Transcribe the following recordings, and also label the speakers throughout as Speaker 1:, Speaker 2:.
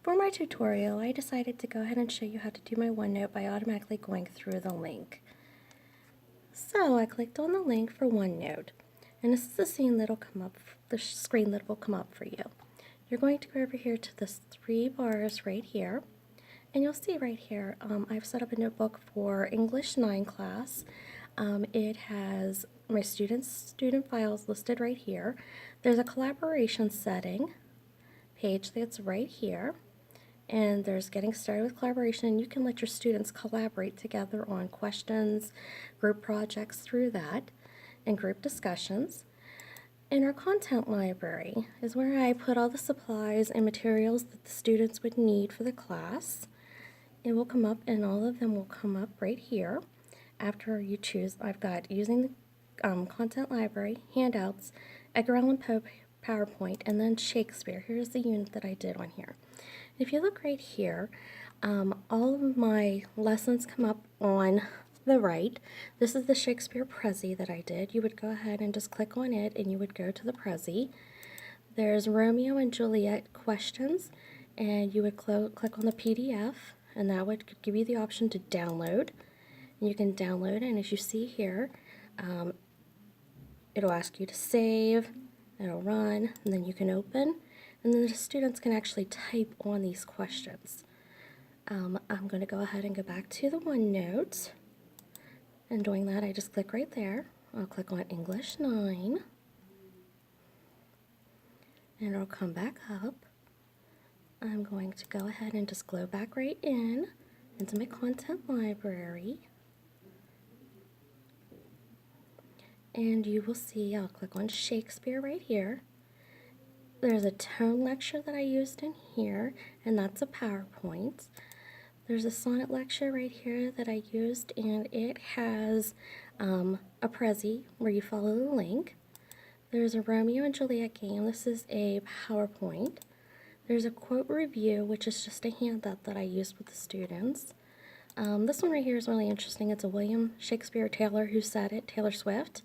Speaker 1: For my tutorial, I decided to go ahead and show you how to do my OneNote by automatically going through the link. So I clicked on the link for OneNote, and this is the scene that'll come up, the screen that will come up for you. You're going to go over here to the 3 bars right here, and you'll see right here, I've set up a notebook for English 9 class. It has my student files listed right here. There's a collaboration setting page that's right here. And there's getting started with collaboration, and you can let your students collaborate together on questions, group projects through that, and group discussions. And our content library is where I put all the supplies and materials that the students would need for the class. It will come up, and all of them will come up right here. After you choose, I've got using the content library, handouts, Edgar Allan Poe PowerPoint, and then Shakespeare. Here's the unit that I did on here. If you look right here, all of my lessons come up on the right. This is the Shakespeare Prezi that I did. You would go ahead and just click on it, and you would go to the Prezi. There's Romeo and Juliet questions, and you would click on the PDF, and that would give you the option to download. And you can download it, and as you see here, it'll ask you to save, it'll run, and then you can open, and then the students can actually type on these questions. I'm going to go ahead and go back to the OneNote, and doing that, I just click right there. I'll click on English 9, and it'll come back up. I'm going to go ahead and just go back right into my content library. And you will see, I'll click on Shakespeare right here. There's a tone lecture that I used in here, and that's a PowerPoint. There's a sonnet lecture right here that I used, and it has a Prezi where you follow the link. There's a Romeo and Juliet game. This is a PowerPoint. There's a quote review, which is just a handout that I used with the students. This one right here is really interesting. It's a William Shakespeare Taylor Who Said It, Taylor Swift,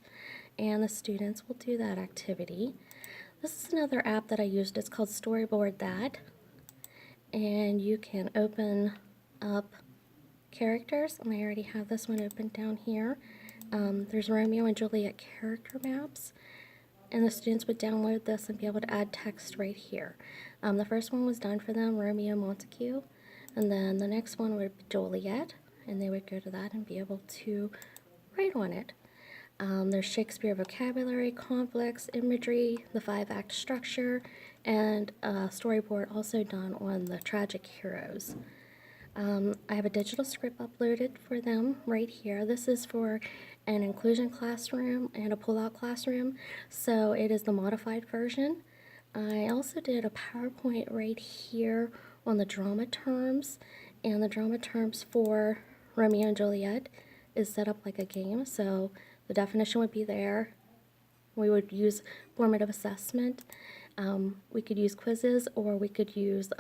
Speaker 1: and the students will do that activity. This is another app that I used. It's called Storyboard That, and you can open up characters, and I already have this one open down here. There's Romeo and Juliet character maps, and the students would download this and be able to add text right here. The first one was done for them, Romeo Montague, and then the next one would be Juliet, and they would go to that and be able to write on it. There's Shakespeare vocabulary, conflicts, imagery, the 5-act structure, and a storyboard also done on the tragic heroes. I have a digital script uploaded for them right here. This is for an inclusion classroom and a pull-out classroom, so it is the modified version. I also did a PowerPoint right here on the drama terms, and the drama terms for Romeo and Juliet is set up like a game, so the definition would be there. We would use formative assessment. We could use quizzes, or we could use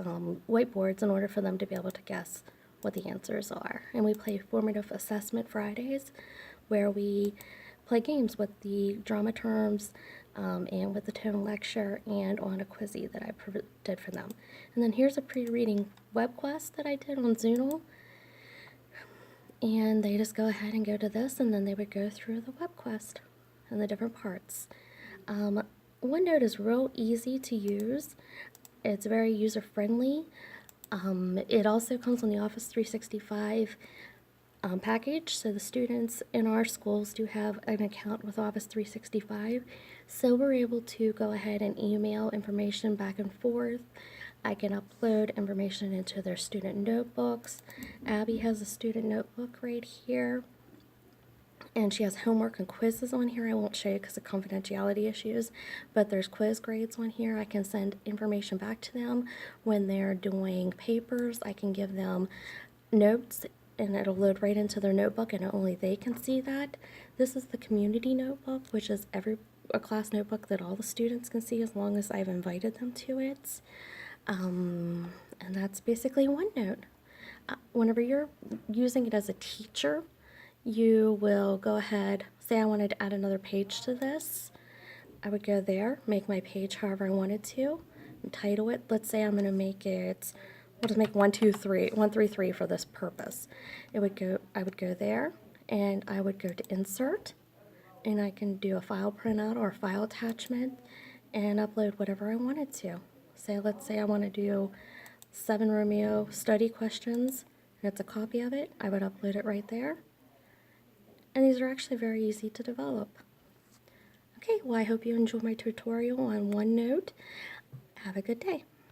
Speaker 1: whiteboards in order for them to be able to guess what the answers are. And we play formative assessment Fridays, where we play games with the drama terms and with the tone lecture and on a quizzy that I did for them. And then here's a pre-reading web quest that I did on Zoodle. And they just go ahead and go to this, and then they would go through the web quest and the different parts. OneNote is real easy to use. It's very user-friendly. It also comes on the Office 365 package, so the students in our schools do have an account with Office 365, so we're able to go ahead and email information back and forth. I can upload information into their student notebooks. Abby has a student notebook right here, and she has homework and quizzes on here. I won't show you because of confidentiality issues, but there's quiz grades on here. I can send information back to them when they're doing papers. I can give them notes, and it'll load right into their notebook, and only they can see that. This is the community notebook, which is a class notebook that all the students can see as long as I've invited them to it. And that's basically OneNote. Whenever you're using it as a teacher, you will go ahead, say I wanted to add another page to this. I would go there, make my page however I wanted to, and title it. Let's say I'm going to make it we'll just make 1, 2, 3, 1, 3, 3 for this purpose. I would go there, and I would go to Insert, and I can do a file printout or a file attachment and upload whatever I wanted to. Let's say I want to do 7 Romeo study questions, and it's a copy of it. I would upload it right there. And these are actually very easy to develop. Okay, well, I hope you enjoyed my tutorial on OneNote. Have a good day.